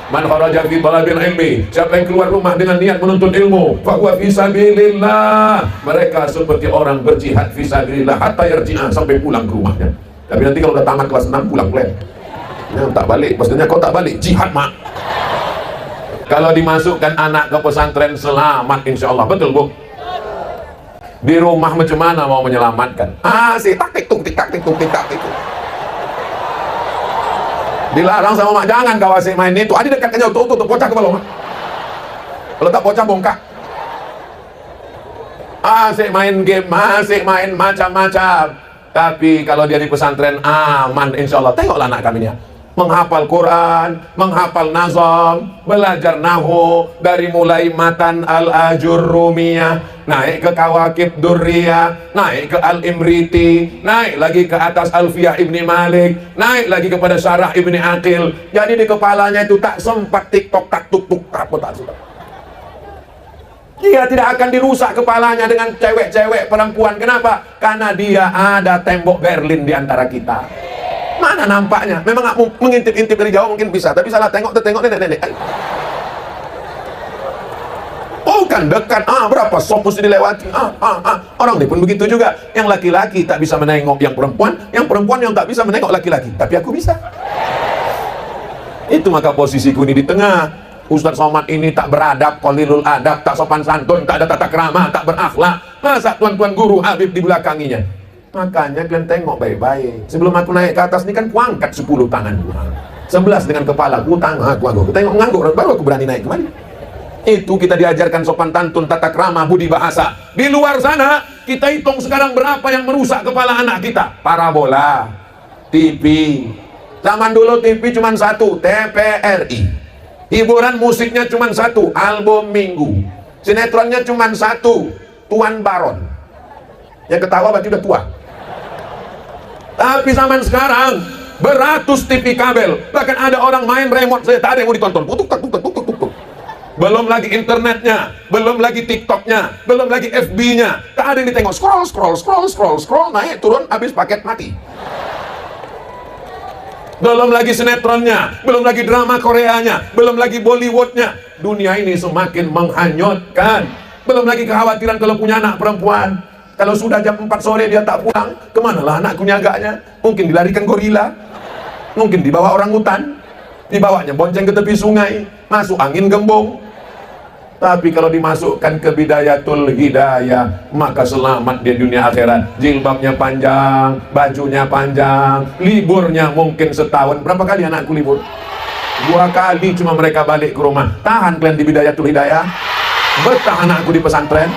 Man kharaja fi talabil ilmi, siapa yang keluar rumah dengan niat menuntut ilmu, fa huwa fi sabilillah, mereka seperti orang berjihad fi sabilillah hatta yarji'a, sampai pulang ke rumahnya. Tapi nanti kalau udah tamat kelas 6 pulang pulang. Ya, tak balik, maksudnya kau tak balik, jihad mak. Kalau dimasukkan anak ke pesantren selamat insya Allah, betul bu? Di rumah macam mana mau menyelamatkan? Si taktik tuk tik taktik tuk tik taktik. Dilarang sama mak, jangan kau asyik main itu. Adi dekatkan jauh, tuh, pocah ke bawah. Kalau tak pocah bongkak. Asyik main game, asyik main macam-macam. Tapi kalau dia di pesantren aman insya Allah. Tengoklah anak kami ya, menghafal Quran, menghafal nazam, belajar nahu dari mulai matan al-ajurrumiyah, naik ke kawakib durriyah, naik ke al-imriti, naik lagi ke atas alfiyah ibni Malik, naik lagi kepada syarah ibni Aqil. Jadi di kepalanya itu tak sempat tiktok tak tuk tuk tak apa tak sempat. Dia tidak akan dirusak kepalanya dengan cewek-cewek perempuan. Kenapa? Karena dia ada tembok Berlin di antara kita. Mana nampaknya? Memang mengintip-intip dari jauh mungkin bisa, tapi salah tengok nenek-nenek. Oh kan dekat, berapa sop mesti dilewati. Orang ini pun begitu juga. Yang laki-laki tak bisa menengok yang perempuan yang tak bisa menengok laki-laki. Tapi aku bisa. Itu maka posisiku ini di tengah. Ustadz Somad ini tak beradab, qalilul adab, tak sopan santun, tak ada tata krama, tak berakhlak. Masa tuan-tuan guru Habib di belakanginya? Makanya kalian tengok baik-baik. Sebelum aku naik ke atas ini kan kuangkat 10 tangan, 11 dengan kepala ku, aku tengok ngangguk, baru aku berani naik kemari. Itu kita diajarkan sopan tantun, tata krama, budi bahasa. Di luar sana kita hitung sekarang berapa yang merusak kepala anak kita. Parabola, TV. Zaman dulu TV cuma satu, TVRI. Hiburan musiknya cuma satu, album minggu. Sinetronnya cuma satu, Tuan Baron. Yang ketawa berarti udah tua. Tapi zaman sekarang beratus TV kabel, bahkan ada orang main remote saya tak ada yang mau ditonton. Tuk. Belum lagi internetnya, belum lagi TikToknya, belum lagi FB-nya. Tak ada yang ditengok. Scroll, naik turun, habis paket mati. Belum lagi sinetronnya, belum lagi drama Koreanya, belum lagi Bollywoodnya. Dunia ini semakin menghanyutkan. Belum lagi kekhawatiran kalau punya anak perempuan. Kalau sudah jam 4 sore dia tak pulang, kemanalah anakku nyaganya? Mungkin dilarikan gorila, mungkin dibawa orang hutan, dibawanya bonceng ke tepi sungai, masuk angin gembong. Tapi kalau dimasukkan ke bidayatul hidayah, maka selamat di dunia akhirat. Jilbabnya panjang, bajunya panjang, liburnya mungkin setahun. Berapa kali anakku libur? 2 kali cuma mereka balik ke rumah. Tahan kalian di bidayatul hidayah? Betah anakku di pesantren?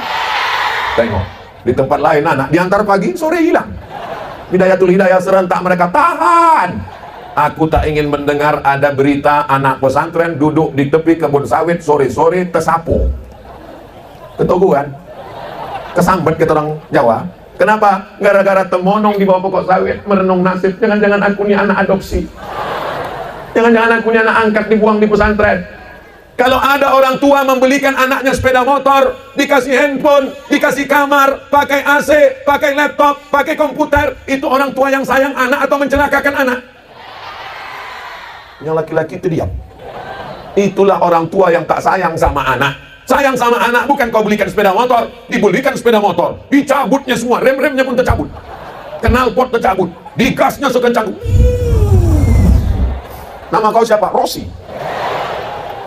Tengok, di tempat lain anak diantar pagi, sore hilang. Bidayatul hidayah serentak mereka tahan. Aku tak ingin mendengar ada berita anak pesantren duduk di tepi kebun sawit sore-sore tersapu. Ketuguhan, kesambet kata orang Jawa. Kenapa? Gara-gara temonong di bawah pokok sawit merenung nasib. Jangan-jangan aku ini anak adopsi. Jangan-jangan aku ini anak angkat dibuang di pesantren. Kalau ada orang tua membelikan anaknya sepeda motor, dikasih handphone, dikasih kamar, pakai AC, pakai laptop, pakai komputer, itu orang tua yang sayang anak atau mencelakakan anak? Yang laki-laki itu diam. Itulah orang tua yang tak sayang sama anak. Sayang sama anak bukan kau belikan sepeda motor, dibelikan sepeda motor, dicabutnya semua, rem-remnya pun tercabut, knalpot tercabut, digasnya sekencang. Nama kau siapa? Rosi.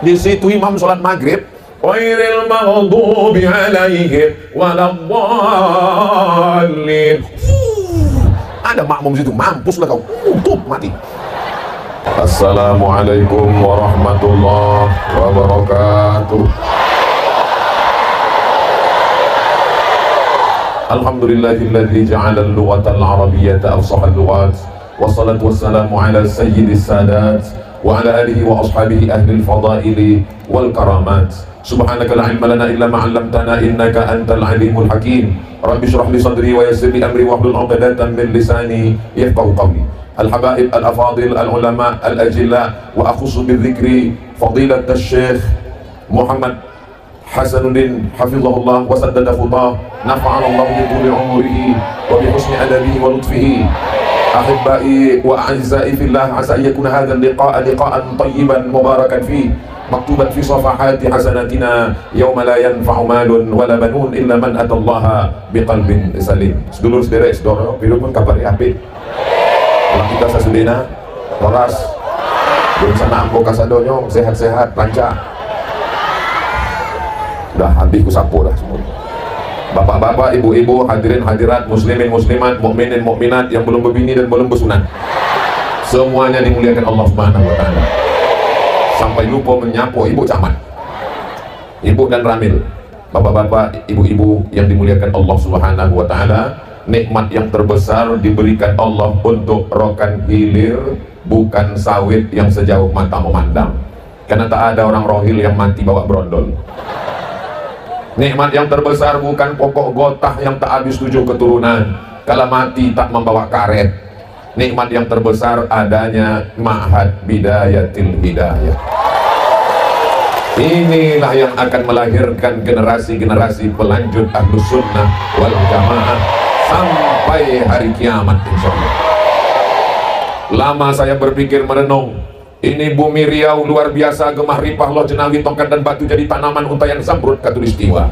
Di situ imam sholat maghrib, ghairil maghdubi alaihim waladdallin. Ada makmum situ, mampus lah kau, mati. Assalamualaikum warahmatullahi wabarakatuh. Alhamdulillahilladzi ja'ala al-lughata al-arabiyyata afsahal lughat. Wassalatu wassalamu ala sayyidis sadat wa ala alihi wa ashabihi ahli al-fadaili wal karamat. Subhanaka la ilma lana illa ma 'allamtana innaka antal alimul hakim. Rabbi shrah li sadri wa yassir li amri wahlul 'uqdatam min lisani yafqahu qawli. Al-habaib al-afadil al-ulama al-ajilla wa akhusu bil-dhikri fadilat al-syekh Muhammad Hasanuddin hafizahullah wa saddada khutah, nafa'ana Allah bi tuli umurihi wa bi husni adabihi wa lutfihi. Ahibbai wa a'izai fillah, asa yakuna hadzal liqa'a liqa'an tayyiban mubarakan fi maktuban fi safahati hasanatina yauma la yanfa'u malun wala banun illa man atallaha biqalbin salim. Sedulur sederek sedoro pilu pun kabar apik. Kalau kita sasudena waras belum sana ambo kasadonyo sehat-sehat lancar. Udah habis ku sapu dah semua. Bapak-bapak, ibu-ibu, hadirin hadirat, muslimin muslimat, mukminin mukminat yang belum berbini dan belum bersunat, semuanya dimuliakan Allah Subhanahu wa taala. Sampai lupa menyapu ibu camat, ibu dan ramil, bapak-bapak, ibu-ibu yang dimuliakan Allah Subhanahu wa taala. Nikmat yang terbesar diberikan Allah untuk rokan hilir, bukan sawit yang sejauh mata memandang. Karena tak ada orang rohil yang mati bawa brondol. Nikmat yang terbesar bukan pokok gotah yang tak habis 7 keturunan, kalau mati tak membawa karet. Nikmat yang terbesar adanya ma'had bidayatil hidayah. Inilah yang akan melahirkan generasi-generasi pelanjut Ahlus Sunnah wal Jamaah sampai hari kiamat insyaallah. Lama saya berpikir merenung, ini bumi Riau luar biasa, gemah ripah loh jenawi tongkat dan batu jadi tanaman untayan zamrud katulistiwa.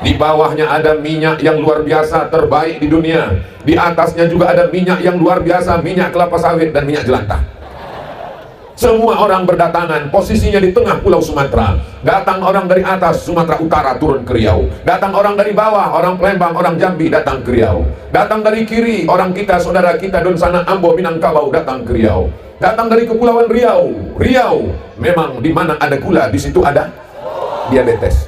Di bawahnya ada minyak yang luar biasa terbaik di dunia. Di atasnya juga ada minyak yang luar biasa, minyak kelapa sawit dan minyak jelantah. Semua orang berdatangan, posisinya di tengah pulau Sumatera. Datang orang dari atas Sumatera Utara turun ke Riau. Datang orang dari bawah, orang Palembang, orang Jambi datang ke Riau. Datang dari kiri, orang kita, saudara kita Donsana, Ambo, Minangkabau datang ke Riau. Datang dari Kepulauan Riau. Riau memang di mana ada gula, di situ ada diabetes.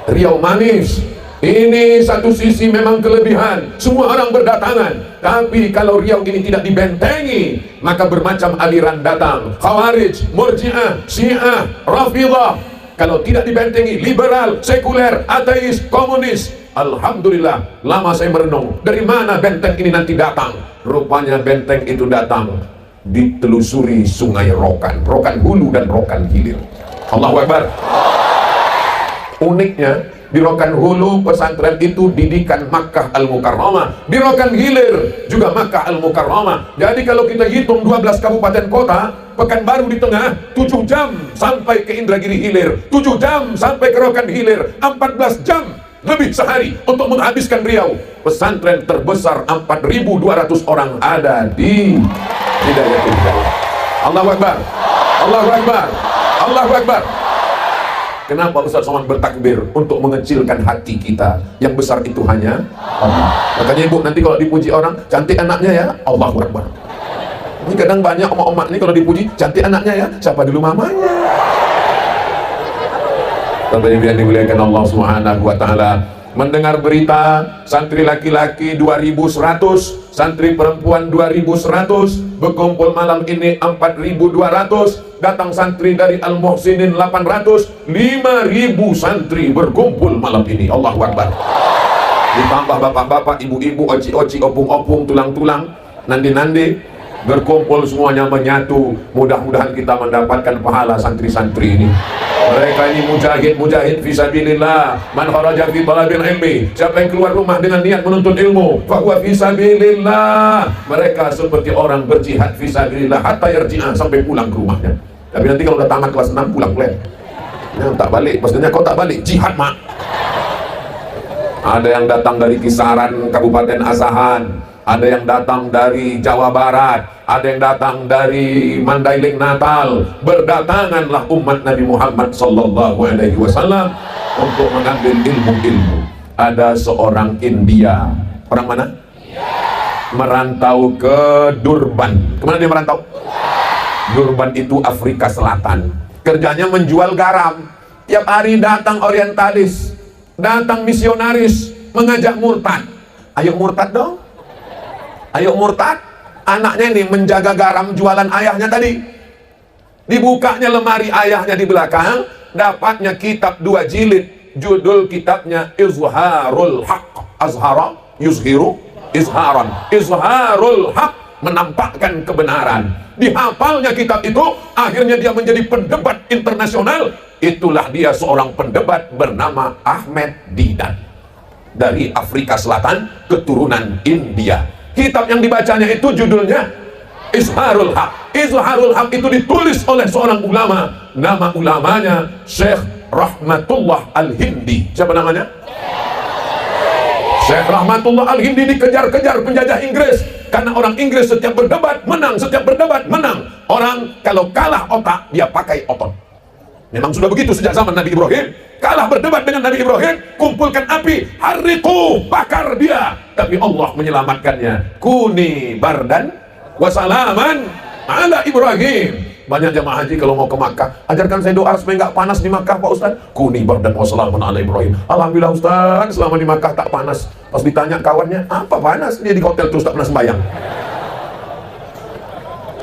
Riau manis. Ini satu sisi memang kelebihan, semua orang berdatangan. Tapi kalau Riau ini tidak dibentengi, maka bermacam aliran datang. Khawarij, Murji'ah, Syiah, Rafidah. Kalau tidak dibentengi, liberal, sekuler, ateis, komunis. Alhamdulillah, lama saya merenung, dari mana benteng ini nanti datang? Rupanya benteng itu datang ditelusuri sungai Rokan, Rokan Hulu dan Rokan Hilir. Allahu Akbar. Uniknya di Rokan Hulu pesantren itu didikan Makkah Al-Mukarramah, di Rokan Hilir juga Makkah Al-Mukarramah. Jadi kalau kita hitung 12 kabupaten kota, Pekanbaru di tengah, 7 jam sampai ke Indragiri Hilir, 7 jam sampai ke Rokan Hilir, 14 jam lebih sehari untuk menghabiskan Riau. Pesantren terbesar 4.200 orang ada di Hidayatul Hidayah. Allahu Akbar, Allahu Akbar, Allahu Akbar. Kenapa Ustaz Somad bertakbir? Untuk mengecilkan hati kita. Yang besar itu hanya Allah. Makanya ibu nanti kalau dipuji orang, cantik anaknya ya, Allahu Akbar. Ini kadang banyak omak-omak ini kalau dipuji, cantik anaknya ya, siapa dulu mamanya? Bapak Ibu yang dimuliakan Allah Subhanahu wa taala, mendengar berita santri laki-laki 2.100, santri perempuan 2.100, berkumpul malam ini 4.200, datang santri dari Al-Muhsinin 800, 5.000 santri berkumpul malam ini. Allahu Akbar. Ditambah bapak-bapak, ibu-ibu, oci-oci, opung-opung, tulang-tulang, nandi-nandi, berkumpul semuanya menyatu. Mudah-mudahan kita mendapatkan pahala santri-santri ini. Mereka ini mujahid fisabilillah. Man kharaja fi talabil ilmi, siapa yang keluar rumah dengan niat menuntut ilmu, fa huwa fisabilillah. Mereka seperti orang berjihad fisabilillah hatta yarji'a, sampai pulang ke rumahnya. Tapi nanti kalau udah tamat kelas 6 pulang pulang. Ya, tak balik, maksudnya kau tak balik, jihad mak. Ada yang datang dari kisaran Kabupaten Asahan, ada yang datang dari Jawa Barat, ada yang datang dari Mandailing Natal. Berdatanganlah umat Nabi Muhammad sallallahu alaihi wasallam untuk mengambil ilmu-ilmu. Ada seorang India, orang mana? Merantau ke Durban. Kemana dia merantau? Durban itu Afrika Selatan. Kerjanya menjual garam. Tiap hari datang orientalis, datang misionaris, mengajak murtad. Ayo murtad dong. Ayo murtad. Anaknya ini menjaga garam jualan ayahnya tadi. Dibukanya lemari ayahnya di belakang, dapatnya kitab 2 jilid. Judul kitabnya Izharul Haq. Azhara yuzhiru izharan. Izharul Haq, menampakkan kebenaran. Dihafalnya kitab itu, akhirnya dia menjadi pendebat internasional. Itulah dia, seorang pendebat bernama Ahmed Didat, dari Afrika Selatan, keturunan India. Kitab yang dibacanya itu judulnya Izharul Haq. Izharul Haq itu ditulis oleh seorang ulama, nama ulamanya Syekh Rahmatullah Al-Hindi. Siapa namanya? Syekh Rahmatullah Al-Hindi dikejar-kejar penjajah Inggris karena orang Inggris setiap berdebat menang, setiap berdebat menang. Orang kalau kalah otak, dia pakai otot. Memang sudah begitu sejak zaman Nabi Ibrahim. Kalah berdebat dengan Nabi Ibrahim, kumpulkan api, hariku, bakar dia. Tapi Allah menyelamatkannya. Kuni bardan wasalaman ala Ibrahim. Banyak jamaah haji kalau mau ke Makkah, ajarkan saya doa supaya nggak panas di Makkah, Pak Ustaz. Kuni bardan wasalaman ala Ibrahim. Alhamdulillah Ustaz, selama di Makkah tak panas. Pas ditanya kawannya, apa panas? Dia di hotel terus tak pernah sembahyang.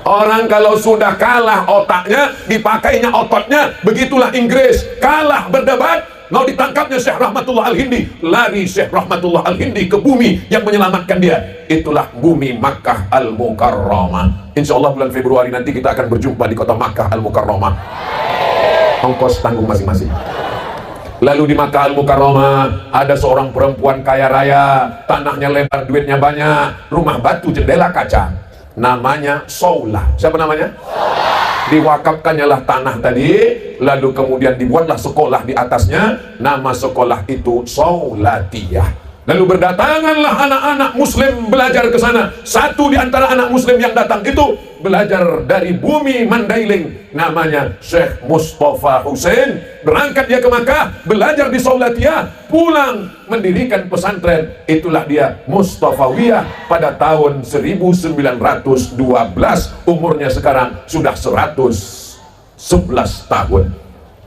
Orang kalau sudah kalah otaknya, dipakainya ototnya. Begitulah Inggris, kalah berdebat, mau ditangkapnya Syekh Rahmatullah Al-Hindi, lari Syekh Rahmatullah Al-Hindi ke bumi yang menyelamatkan dia. Itulah bumi Makkah Al-Mukarramah. Insya Allah bulan Februari nanti kita akan berjumpa di kota Makkah Al-Mukarramah. Ongkos tanggung masing-masing. Lalu di Makkah Al-Mukarramah ada seorang perempuan kaya raya, tanahnya lebar, duitnya banyak, rumah batu, jendela kaca. Namanya Saulah. Siapa namanya? Diwakafkannya lah tanah tadi, lalu kemudian dibuatlah sekolah di atasnya. Nama sekolah itu Saulatiyah. Lalu berdatanganlah anak-anak muslim belajar ke sana. Satu di antara anak muslim yang datang itu belajar dari bumi Mandailing, namanya Syekh Mustafa Hussein. Berangkat dia ke Makkah, belajar di Saulatiyah, pulang mendirikan pesantren. Itulah dia Mustafawiyah pada tahun 1912. Umurnya sekarang sudah 111 tahun.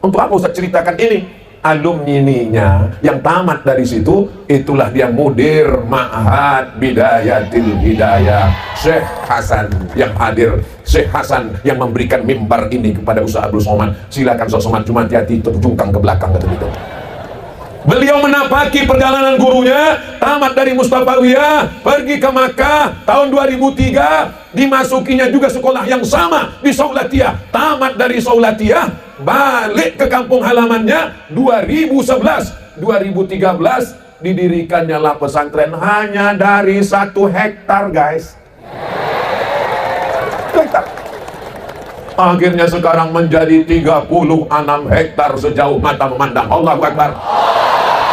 Untuk apa Ustaz ceritakan ini? Alumninya yang tamat dari situ, itulah dia mudir Ma'had Bidayatil Hidayah, Syekh Hasan yang hadir, Syekh Hasan yang memberikan mimbar ini kepada Ustaz Abdul Somad. Silakan Ustaz Somad, cuma hati-hati terjungkang ke belakang kata gitu. Beliau menapaki perjalanan gurunya, tamat dari Mustafawiyah, pergi ke Makkah tahun 2003, dimasukinya juga sekolah yang sama di Saulatiyah. Tamat dari Saulatiyah, balik ke kampung halamannya 2011. 2013 didirikannya lah pesantren hanya dari 1 hektar, guys. Akhirnya sekarang menjadi 36 hektar sejauh mata memandang. Allahu Akbar.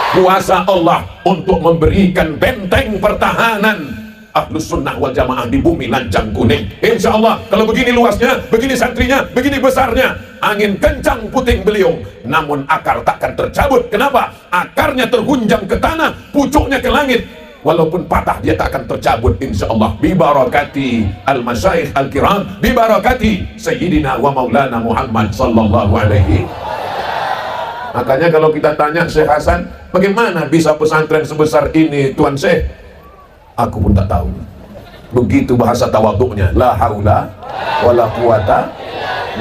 Kuasa Allah untuk memberikan benteng pertahanan Ahlus Sunnah wal Jamaah di bumi Lancang Kuning. Insya Allah kalau begini luasnya, begini santrinya, begini besarnya, angin kencang puting beliung, namun akar takkan tercabut. Kenapa? Akarnya terhunjam ke tanah, pucuknya ke langit. Walaupun patah dia tak akan tercabut insya Allah. Bibarakati al-masyaikh al-kiram, bibarakati Sayyidina wa Maulana Muhammad sallallahu alaihi. Makanya kalau kita tanya Syekh Hasan, bagaimana bisa pesantren sebesar ini Tuan Syekh? Aku pun tak tahu. Begitu bahasa tawaduknya, la haula wala quwata.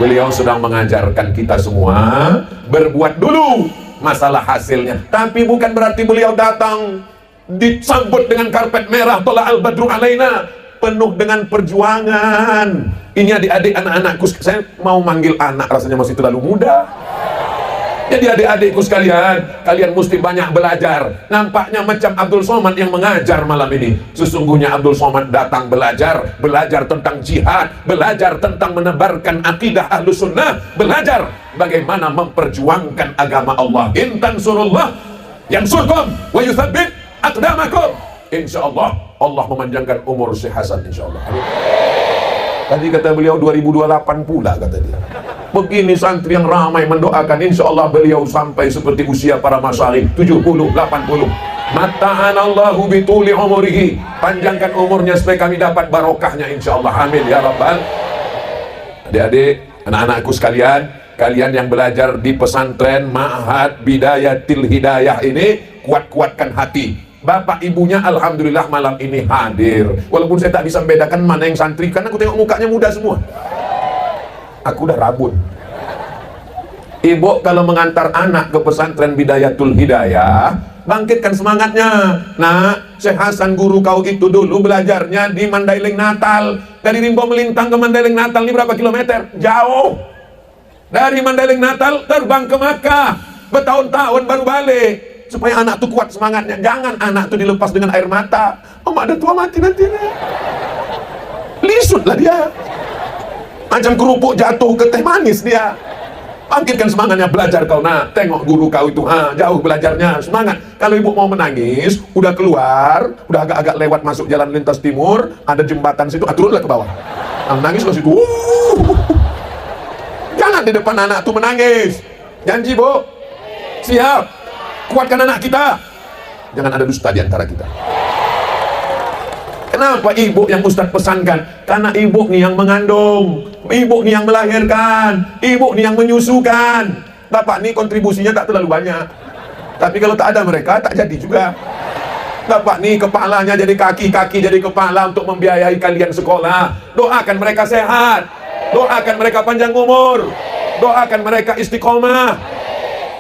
Beliau sedang mengajarkan kita semua berbuat dulu, masalah hasilnya. Tapi bukan berarti beliau datang disambut dengan karpet merah, tola al-badru alaina, penuh dengan perjuangan. Ini adik-adik anak-anakku, saya mau manggil anak rasanya masih terlalu muda. Jadi adik-adikku sekalian, kalian mesti banyak belajar. Nampaknya macam Abdul Somad yang mengajar malam ini. Sesungguhnya Abdul Somad datang belajar, belajar tentang jihad, belajar tentang menebarkan akidah Ahlus Sunnah, belajar bagaimana memperjuangkan agama Allah. In tansurullah yansurkum wa yuthabbit aqdamakum. Insyaallah Allah memanjangkan umur Syekh Hasan insyaallah. Tadi kata beliau 2028 pula kata dia. Begini santri yang ramai mendoakan, insya Allah beliau sampai seperti usia para masyayikh 70, 80. Mata'anallahu bituli umurihi, panjangkan umurnya supaya kami dapat barokahnya insya Allah, amin ya rabbal. Adik-adik, anak-anakku sekalian, kalian yang belajar di pesantren Ma'had Bidayatil Hidayah ini, kuat-kuatkan hati. Bapak ibunya alhamdulillah malam ini hadir. Walaupun saya tak bisa membedakan mana yang santri, karena aku tengok mukanya muda semua. Aku udah rabun. Ibu kalau mengantar anak ke pesantren Bidayatul Hidayah, bangkitkan semangatnya. Nah, Syekh Hasan guru kau itu dulu belajarnya di Mandailing Natal. Dari Rimbo melintang ke Mandailing Natal ini berapa kilometer? Jauh. Dari Mandailing Natal terbang ke Makkah, bertahun-tahun baru balik. supaya anak tuh kuat semangatnya. Jangan anak tuh dilepas dengan air mata. Mak udah tua mati nanti. Lisut lah dia. Macam kerupuk jatuh ke teh manis dia. Bangkitkan semangatnya, belajar kau nak. Tengok guru kau itu, jauh belajarnya, semangat. Kalau ibu mau menangis, udah keluar, udah agak-agak lewat masuk jalan lintas timur, ada jembatan situ, turunlah ke bawah. Nangis ke situ. Jangan di depan anak tuh menangis. Janji bu, siap. Kuatkan anak kita. Jangan ada dusta di antara kita. Kenapa ibu yang Ustadz pesankan? Karena ibu nih yang mengandung, ibu nih yang melahirkan, ibu nih yang menyusukan. Bapak nih kontribusinya tak terlalu banyak. Tapi kalau tak ada mereka, tak jadi juga. Bapak nih kepalanya jadi kaki, kaki jadi kepala untuk membiayai kalian sekolah. Doakan mereka sehat, doakan mereka panjang umur, doakan mereka istiqomah.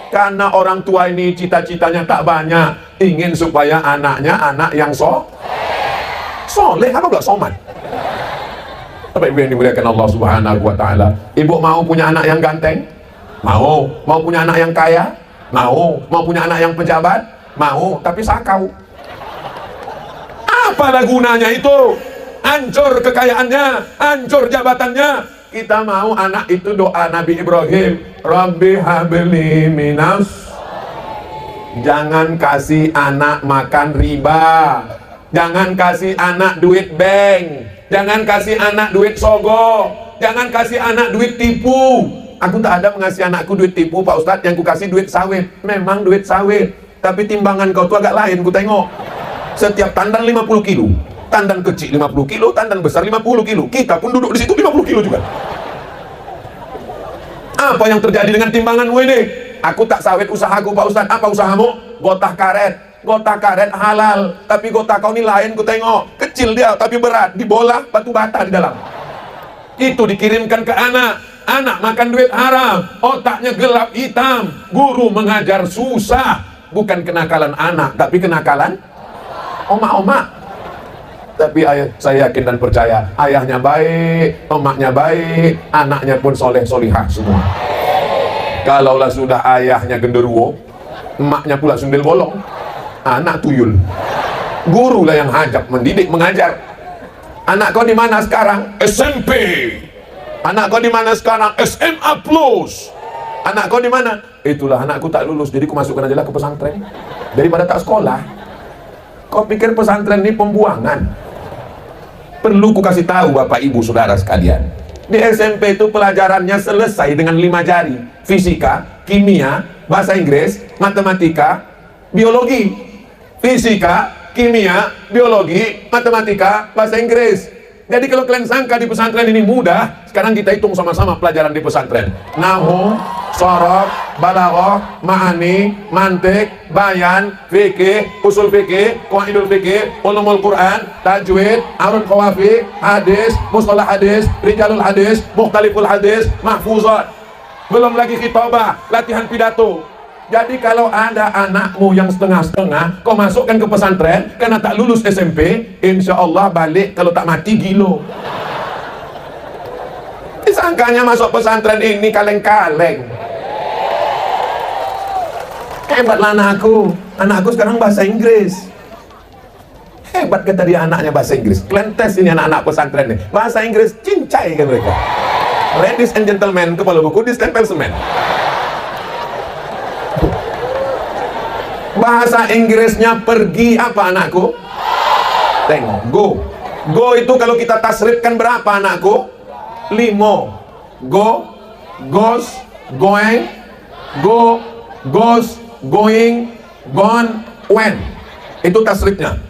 Karena orang tua ini cita-citanya tak banyak, ingin supaya anaknya anak yang soleh, apa pula soman. Bapak ibu yang dimuliakan Allah subhanahu wa ta'ala, ibu mau punya anak yang ganteng? Mau punya anak yang kaya? Mau punya anak yang pejabat? Mau, tapi sakau. Apalah gunanya itu? Hancur kekayaannya, hancur jabatannya. Kita mau anak itu doa Nabi Ibrahim, Rabbi habli minas. Jangan kasih anak makan riba, jangan kasih anak duit bank, jangan kasih anak duit sogo, jangan kasih anak duit tipu. Aku tak ada mengasih anakku duit tipu Pak Ustadz, yang ku kasih duit sawit. Memang duit sawit, tapi timbangan kau tuh agak lain. Ku tengok setiap tandan 50 kilo, tandan kecil 50 kilo, tandan besar 50 kilo. Kita pun duduk di situ 50 kilo juga. Apa yang terjadi dengan timbanganmu ini? Aku tak sawit usahaku Pak Ustadz. Apa usahamu? Gotah karet. Gotah karet halal, tapi gotah kau ini lain. Ku tengok kecil dia tapi berat, di bola batu bata di dalam. Itu dikirimkan ke anak. Anak makan duit haram, otaknya gelap hitam. Guru mengajar susah. Bukan kenakalan anak, tapi kenakalan omak-omak. Tapi saya yakin dan percaya, ayahnya baik, omaknya baik, anaknya pun soleh solihah semua. Kalaulah sudah ayahnya genderuwo, emaknya pula sundel bolong, anak tuyul. Guru lah yang hajab, mendidik, mengajar. Anak kau di mana sekarang? SMP. Anak kau di mana sekarang? SMA plus. Anak kau di mana? Itulah anakku tak lulus, jadi ku masukkan aja lah ke pesantren daripada tak sekolah. Kau pikir pesantren ini pembuangan? Perlu ku kasih tahu Bapak Ibu Saudara sekalian. Di SMP itu pelajarannya selesai dengan 5 jari. Fisika, kimia, bahasa Inggris, matematika, biologi. Fisika, kimia, biologi, matematika, bahasa Inggris. Jadi kalau kalian sangka di pesantren ini mudah, sekarang kita hitung sama-sama pelajaran di pesantren. Nahwu, sorof, balaghah, ma'ani, mantik, bayan, fikih, usul fikih, qawaidul fikih, ulumul Quran, tajwid, arud qawafi, hadis, mustalah hadis, rijalul hadis, mukhtaliful hadis, mahfuzat. Belum lagi khitabah, latihan pidato. Jadi kalau ada anakmu yang setengah-setengah, kau masukkan ke pesantren karena tak lulus SMP, insya Allah balik kalau tak mati gilo. Disangkanya masuk pesantren ini kaleng-kaleng. Hebatlah anakku sekarang bahasa Inggris. Hebat kata dia, anaknya bahasa Inggris. Kalian tes ini anak-anak pesantren nih, bahasa Inggris cincai kan mereka. Ladies and gentlemen, kepala buku distempel semen. Bahasa Inggrisnya pergi apa anakku? Tengok, go. Go itu kalau kita tasrifkan berapa anakku? 5. Go, goes, going, go, goes, going, gone, went. Itu tasrifnya.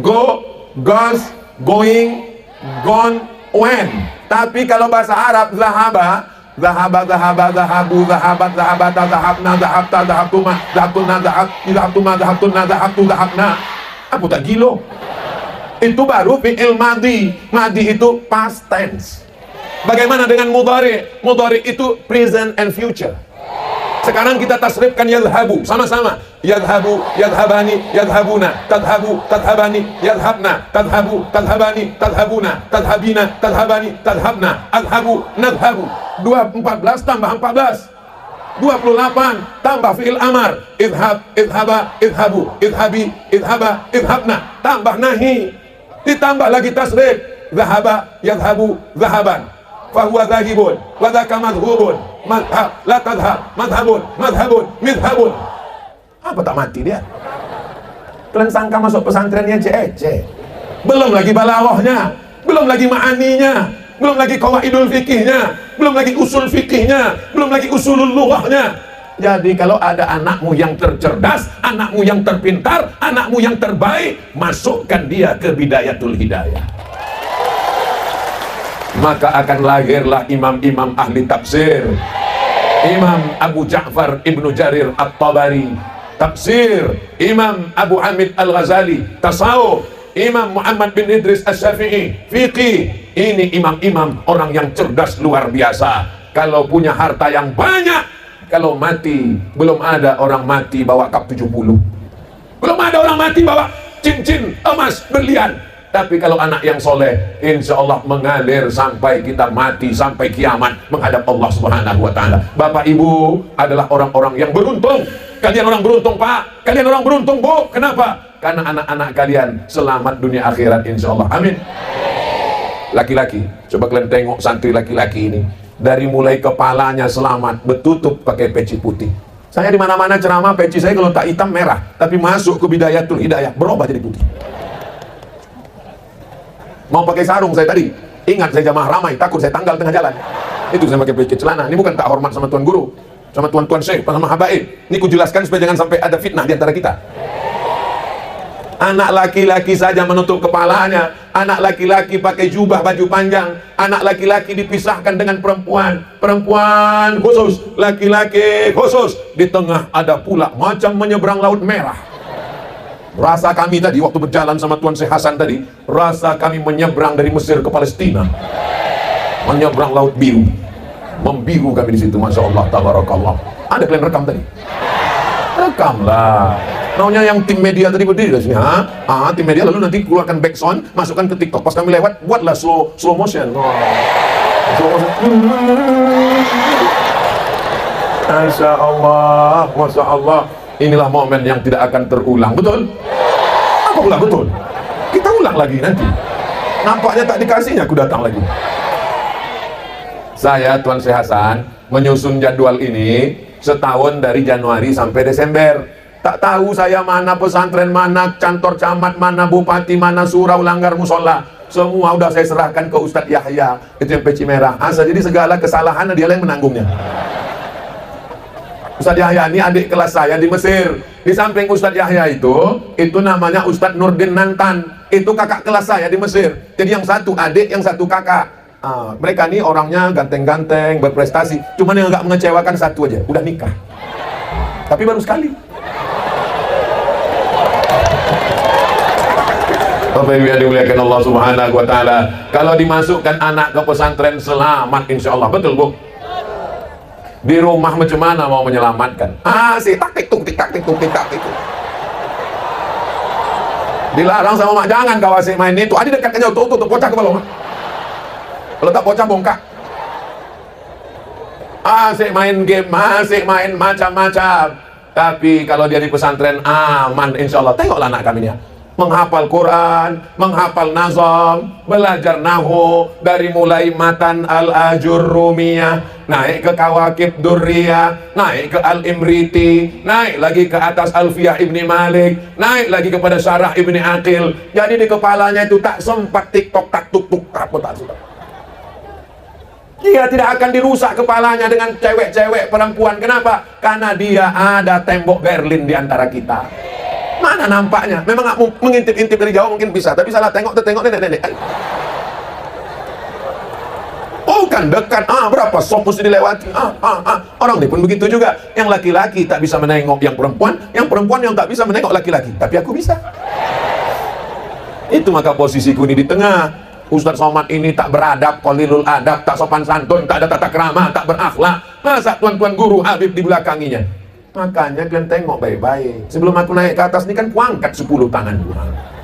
Go, goes, going, gone, went. Tapi kalau bahasa Arab, zahaba, zahaba, zahaba, zahabu, zahabat, zahabata, zahabna, zahabta, zahabtuma, zahabtuna, zahabtuma, zahabtuna, zahabtu, zahabna. Apa tak gilo? Itu baru fi'il madhi. Madhi itu past tense. Bagaimana dengan mudhari? Mudhari itu present and future. Sekarang kita tasrifkan yadhabu, sama-sama. Yadhabu, yadhabani, yadhabuna, tadhabu, tadhabani, yadhabna, tadhabu, tadhabani, tadhabuna, tadhabina, tadhabani, tadhabna, adhabu, nadhabu. 2 14 tambah 14. 28 tambah fi'il amar, idhab, idhaba, idhabu, idhabi, idhaba, idhabna, tambah nahi, ditambah lagi tasrif, dhahaba, yadhabu, dhahaban, fahuwa dhahibun, wadhaka madhubun, madhab, la tadhab, madhabun, madhabun, midhabun. Apa tak mati dia? Kalian sangka masuk pesantrennya ece-ece. Belum lagi balaghahnya, belum lagi ma'aninya, belum lagi qawaidul fikihnya, belum lagi usul fikihnya, belum lagi usulul lughahnya. Jadi kalau ada anakmu yang tercerdas, anakmu yang terpintar, anakmu yang terbaik, masukkan dia ke bidayatul hidayah. Maka akan lahirlah imam-imam ahli tafsir. Imam Abu Ja'far Ibnu Jarir At-Tabari, tafsir. Imam Abu Hamid Al-Ghazali, tasawuf. Imam Muhammad bin Idris Asy-Syafi'i, fiqih. Ini imam-imam orang yang cerdas luar biasa. Kalau punya harta yang banyak, kalau mati, belum ada orang mati bawa kap 70. Belum ada orang mati bawa cincin emas berlian. Tapi kalau anak yang soleh, insya Allah mengalir sampai kita mati, sampai kiamat menghadap Allah Subhanahu wa Ta'ala. Bapak Ibu adalah orang-orang yang beruntung. Kalian orang beruntung, Pak. Kalian orang beruntung, Bu. Kenapa? Karena anak-anak kalian selamat dunia akhirat, insya Allah. Amin. Laki-laki, coba kalian tengok santri laki-laki ini. Dari mulai kepalanya selamat, bertutup pakai peci putih. Saya di mana-mana ceramah, peci saya kalau tak hitam merah, tapi masuk ke bidayatul hidayah berubah jadi putih. Mau pakai sarung saya tadi, ingat saya jamaah ramai, takut saya tanggal tengah jalan. Itu saya pakai peci celana. Ini bukan tak hormat sama tuan guru, sama tuan-tuan syekh, sama habaib. Ini kujelaskan supaya jangan sampai ada fitnah di antara kita. Anak laki-laki saja menutup kepalanya, anak laki-laki pakai jubah baju panjang, anak laki-laki dipisahkan dengan perempuan, perempuan khusus, laki-laki khusus. Di tengah ada pula macam menyeberang laut merah. Rasa kami tadi waktu berjalan sama Tuan Syekh Hasan tadi, rasa kami menyeberang dari Mesir ke Palestina, menyeberang laut biru, membiru kami di situ, masya Allah, tabarakallah. Ada kalian rekam tadi? Rekamlah. Naunya yang tim media tadi berdiri di sini, tim media, lalu nanti keluarkan backsound, masukkan ke TikTok. Pas kami lewat, buatlah slow motion. Slow motion. Masya Allah, masya Allah. Inilah momen yang tidak akan terulang, betul? Apa pula betul? Kita ulang lagi nanti. Nampaknya tak dikasihnya, aku datang lagi. Saya, Tuan Syekh Hasan, menyusun jadwal ini setahun dari Januari sampai Desember. Tak tahu saya mana pesantren, mana kantor camat, mana bupati, mana surau, langgar, musola. Semua udah saya serahkan ke Ustadz Yahya, itu yang peci merah. Jadi segala kesalahan dia yang menanggungnya. Ustadz Yahya ini adik kelas saya di Mesir. Di samping Ustadz Yahya itu namanya Ustadz Nurdin Nantan. Itu kakak kelas saya di Mesir. Jadi yang satu adik, yang satu kakak. Mereka ini orangnya ganteng-ganteng, berprestasi. Cuman yang agak mengecewakan satu aja, udah nikah. Tapi baru sekali. Bapak Ibu yang dimuliakan Allah Subhanahu wa Ta'ala, kalau dimasukkan anak ke pesantren selamat insya Allah, betul Bu? Di rumah macam mana mau menyelamatkan? Si tak tik tuk tik tak tik tuk tik tak tik tuk. Dilarang sama mak, jangan kau asik main itu. Adi dekatkan jauh tuh pocah ke bawah. Kalau tak pocah bongkak. Asik main game, asik main macam-macam. Tapi kalau dia di pesantren aman insya Allah. Tengoklah anak kami ini. Menghafal Quran, menghafal nazam, belajar nahu dari mulai matan al-ajurrumiyah, naik ke kawakib durriyah, naik ke al-imriti, naik lagi ke atas alfiyah ibni Malik, naik lagi kepada syarah ibni Aqil. Jadi di kepalanya itu tak sempat tiktok tak tuk tuk tak sempat. Dia tidak akan dirusak kepalanya dengan cewek-cewek perempuan. Kenapa? Karena dia ada tembok Berlin di antara kita. Mana nampaknya? Memang mengintip-intip dari jauh mungkin bisa, tapi salah tengok nenek-nenek. Oh kan dekat, berapa sop mesti dilewati. Orang ini pun begitu juga. Yang laki-laki tak bisa menengok yang perempuan yang tak bisa menengok laki-laki. Tapi aku bisa. Itu maka posisiku ini di tengah. Ustadz Somad ini tak beradab, qalilul adab, tak sopan santun, tak ada tata krama, tak berakhlak. Masa tuan-tuan guru Habib di belakanginya? Makanya kalian tengok baik-baik. Sebelum aku naik ke atas ini kan aku angkat 10 tangan,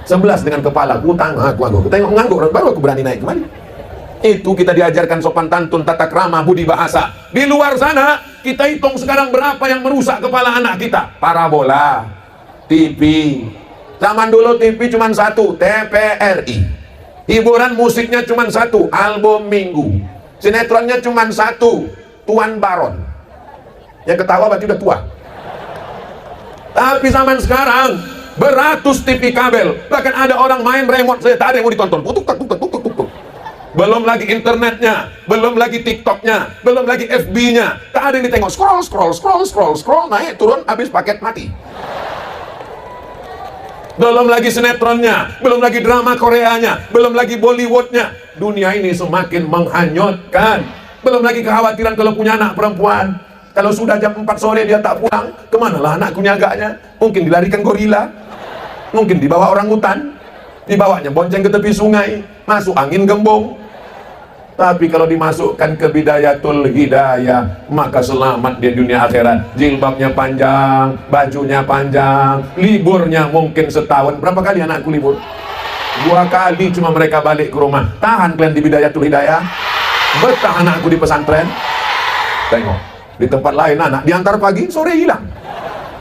11 dengan kepala aku, aku tengok ngangguk, baru aku berani naik kembali. Itu kita diajarkan sopan tantun, tata krama, budi bahasa. Di luar sana Kita hitung sekarang berapa yang merusak kepala anak kita. Parabola, TV. Zaman dulu TV cuma satu, TVRI. Hiburan musiknya cuma satu, album minggu. Sinetronnya cuma satu, Tuan Baron. Yang ketawa berarti udah tua. Tapi zaman sekarang beratus TV kabel, bahkan ada orang main remote saja tak ada yang mau ditonton. Tuk, tuk, tuk, tuk, tuk, tuk. Belum lagi internetnya, belum lagi TikToknya, belum lagi FB-nya, tak ada yang ditengok. Scroll, naik turun, habis paket mati. Belum lagi sinetronnya, belum lagi drama Koreanya, belum lagi Bollywoodnya. Dunia ini semakin menghanyutkan. Belum lagi kekhawatiran kalau punya anak perempuan, kalau sudah jam 4 sore dia tak pulang, kemana lah anakku nyaganya? Mungkin dilarikan gorila, mungkin dibawa orang hutan, dibawanya bonceng ke tepi sungai, masuk angin gembong. Tapi kalau dimasukkan ke bidayatul hidayah, maka selamat di dunia akhirat. Jilbabnya panjang, bajunya panjang, liburnya mungkin setahun. Berapa kali anakku libur? 2 kali cuma mereka balik ke rumah. Tahan kalian di bidayatul hidayah? Betah anakku di pesantren? Tengok, di tempat lain anak diantar pagi, sore hilang.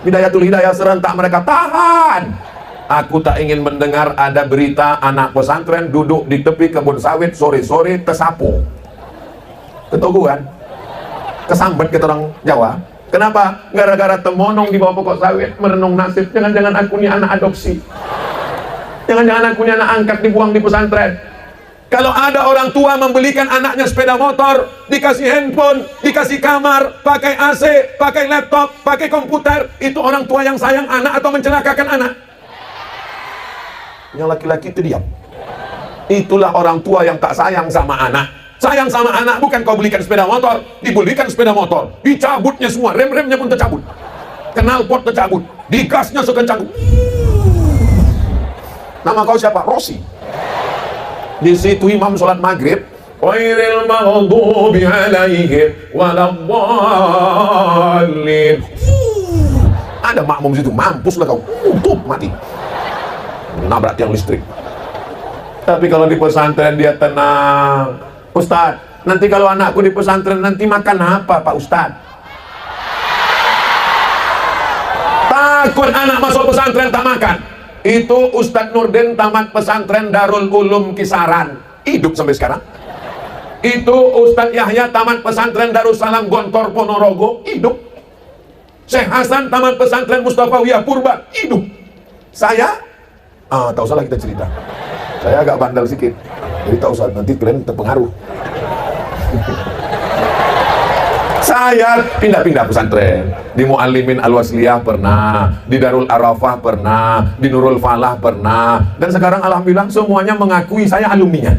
Bidayatul hidayah serentak mereka tahan. Aku tak ingin mendengar ada berita anak pesantren duduk di tepi kebun sawit sore-sore tersapu. Ketuguhan, kesambet kata orang Jawa. Kenapa? Gara-gara temonong di bawah pokok sawit merenung nasib. Jangan-jangan aku ini anak adopsi. Jangan-jangan aku ini anak angkat dibuang di pesantren. Kalau ada orang tua membelikan anaknya sepeda motor, dikasih handphone, dikasih kamar, pakai AC, pakai laptop, pakai komputer, itu orang tua yang sayang anak atau mencelakakan anak? Yang laki-laki itu diam. Itulah orang tua yang tak sayang sama anak. Sayang sama anak bukan kau belikan sepeda motor, dibelikan sepeda motor, dicabutnya semua, rem-remnya pun tercabut, knalpot tercabut, digasnya sekencang. Nama kau siapa? Rosi. Di situ imam sholat maghrib, ghairil maghdubi alaihim waladdallin. Ada makmum situ, mampus lah kau, tutup mati, nabrak tiang listrik. Tapi kalau di pesantren dia tenang. Ustadz, nanti kalau anakku di pesantren nanti makan apa Pak Ustadz? Takut anak masuk pesantren tak makan. Itu Ustadz Nurdin tamat pesantren Darul Ulum Kisaran, hidup sampai sekarang. Itu Ustadz Yahya tamat pesantren Darussalam Gontor Ponorogo, hidup. Syekh Hasan tamat pesantren Mustafawiyah Purba, hidup. Saya tak usah lah kita cerita, saya agak bandel sedikit, jadi tak usah, nanti kalian terpengaruh. Saya pindah-pindah pesantren. Di Muallimin Al-Wasliyah pernah, di Darul Arafah pernah, di Nurul Falah pernah, dan sekarang alhamdulillah semuanya mengakui saya alumninya.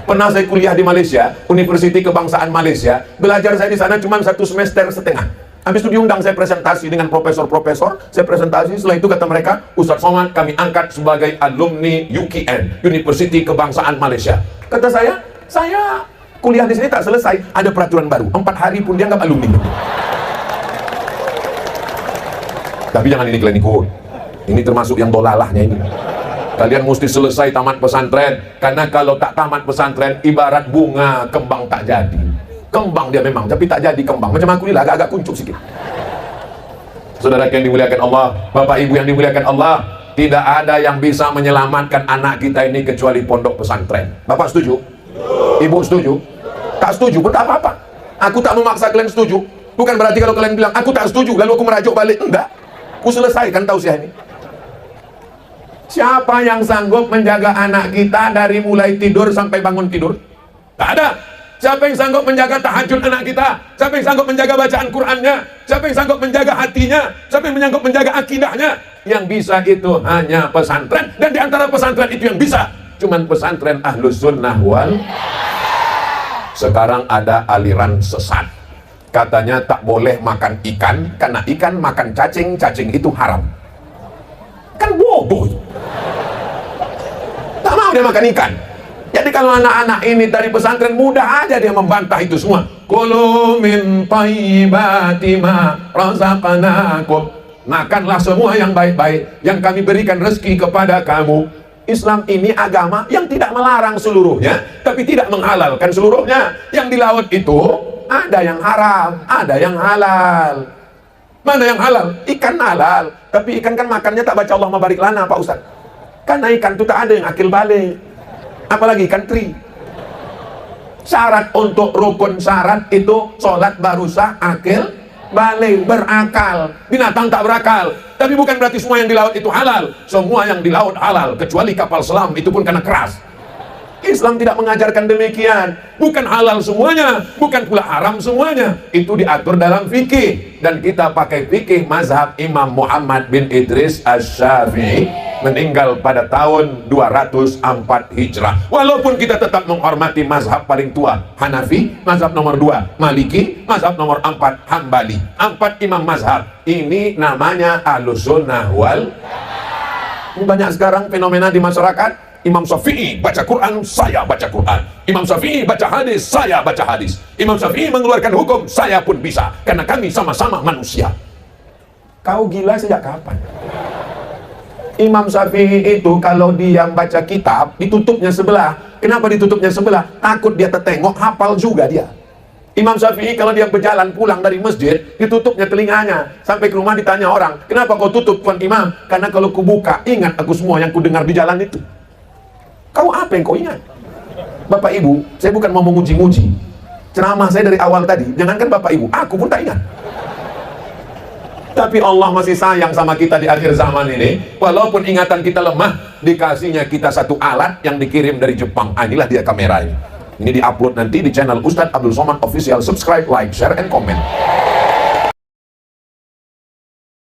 Pernah saya kuliah di Malaysia, Universiti Kebangsaan Malaysia. Belajar saya di sana cuma 1 semester setengah. Habis itu diundang saya presentasi dengan profesor-profesor. Saya presentasi, setelah itu kata mereka, Ustadz Somad kami angkat sebagai alumni UKM, Universiti Kebangsaan Malaysia. Kata saya kuliah di sini tak selesai, ada peraturan baru, 4 hari pun dianggap alumni. Tapi jangan ini kalian ikut, ini termasuk yang dolalahnya ini. Kalian mesti selesai tamat pesantren, karena kalau tak tamat pesantren ibarat bunga kembang tak jadi. Kembang dia memang, tapi tak jadi kembang. Macam aku ini lah, agak-agak kuncup sedikit. Saudara yang dimuliakan Allah, Bapak Ibu yang dimuliakan Allah, tidak ada yang bisa menyelamatkan anak kita ini kecuali pondok pesantren. Bapak setuju? Ibu setuju? Tak setuju pun tak apa-apa. Aku tak memaksa kalian setuju. Bukan berarti kalau kalian bilang aku tak setuju lalu aku merajuk balik. Enggak. Aku selesaikan tausiah ini. Siapa yang sanggup menjaga anak kita dari mulai tidur sampai bangun tidur? Tak ada. Siapa yang sanggup menjaga tahajud anak kita? Siapa yang sanggup menjaga bacaan Qur'annya? Siapa yang sanggup menjaga hatinya? Siapa yang sanggup menjaga akidahnya? Yang bisa itu hanya pesantren. Dan di antara pesantren itu yang bisa cuman pesantren Ahlus Sunnah wal. Sekarang ada aliran sesat, katanya tak boleh makan ikan karena ikan makan cacing, cacing itu haram. Kan bodoh itu. Tak mau dia makan ikan. Jadi kalau anak-anak ini dari pesantren mudah aja dia membantah itu semua. Kulu min thayyibati ma razaqnakum. Makanlah semua yang baik-baik yang kami berikan rezeki kepada kamu. Islam ini agama yang tidak melarang seluruhnya, tapi tidak menghalalkan seluruhnya. Yang di laut itu Ada yang haram, ada yang halal. Mana yang halal? Ikan halal. Tapi ikan kan makannya tak baca Allahumma barik lana, Pak Ustaz. Karena ikan itu tak ada yang akil balik. Apalagi ikan teri. Syarat untuk rukun syarat itu sholat baru sah, akil balik, berakal. Binatang tak berakal. Tapi bukan berarti semua yang di laut itu halal. Semua yang di laut halal, kecuali kapal selam, itu pun karena keras. Islam tidak mengajarkan demikian. Bukan halal semuanya, bukan pula haram semuanya. Itu diatur dalam fikih. Dan kita pakai fikih mazhab Imam Muhammad bin Idris Asy-Syafi'i, meninggal pada tahun 204 Hijrah. Walaupun kita tetap menghormati mazhab paling tua Hanafi, mazhab nomor 2 Maliki, mazhab nomor 4 Hambali. 4 imam mazhab. Ini namanya Ahlussunnah wal. Banyak sekarang fenomena di masyarakat. Imam Syafi'i baca Quran, saya baca Quran. Imam Syafi'i baca hadis, saya baca hadis. Imam Syafi'i mengeluarkan hukum, saya pun bisa. Karena kami sama-sama manusia. Kau gila sejak kapan? Imam Syafi'i itu kalau dia baca kitab, ditutupnya sebelah. Kenapa ditutupnya sebelah? Takut dia tertengok, hafal juga dia. Imam Syafi'i kalau dia berjalan pulang dari masjid, ditutupnya telinganya. Sampai ke rumah ditanya orang, kenapa kau tutup Tuan Imam? Karena kalau ku buka, ingat aku semua yang ku dengar di jalan itu. Kau apa yang kau ingat? Bapak Ibu, saya bukan mau memuji-muji ceramah saya dari awal tadi. Jangankan Bapak Ibu, aku pun tak ingat. Tapi Allah masih sayang sama kita di akhir zaman ini. Walaupun ingatan kita lemah, dikasihnya kita satu alat yang dikirim dari Jepang. Inilah dia kamera ini. Ini diupload nanti di channel Ustadz Abdul Somad Official. Subscribe, like, share, and comment.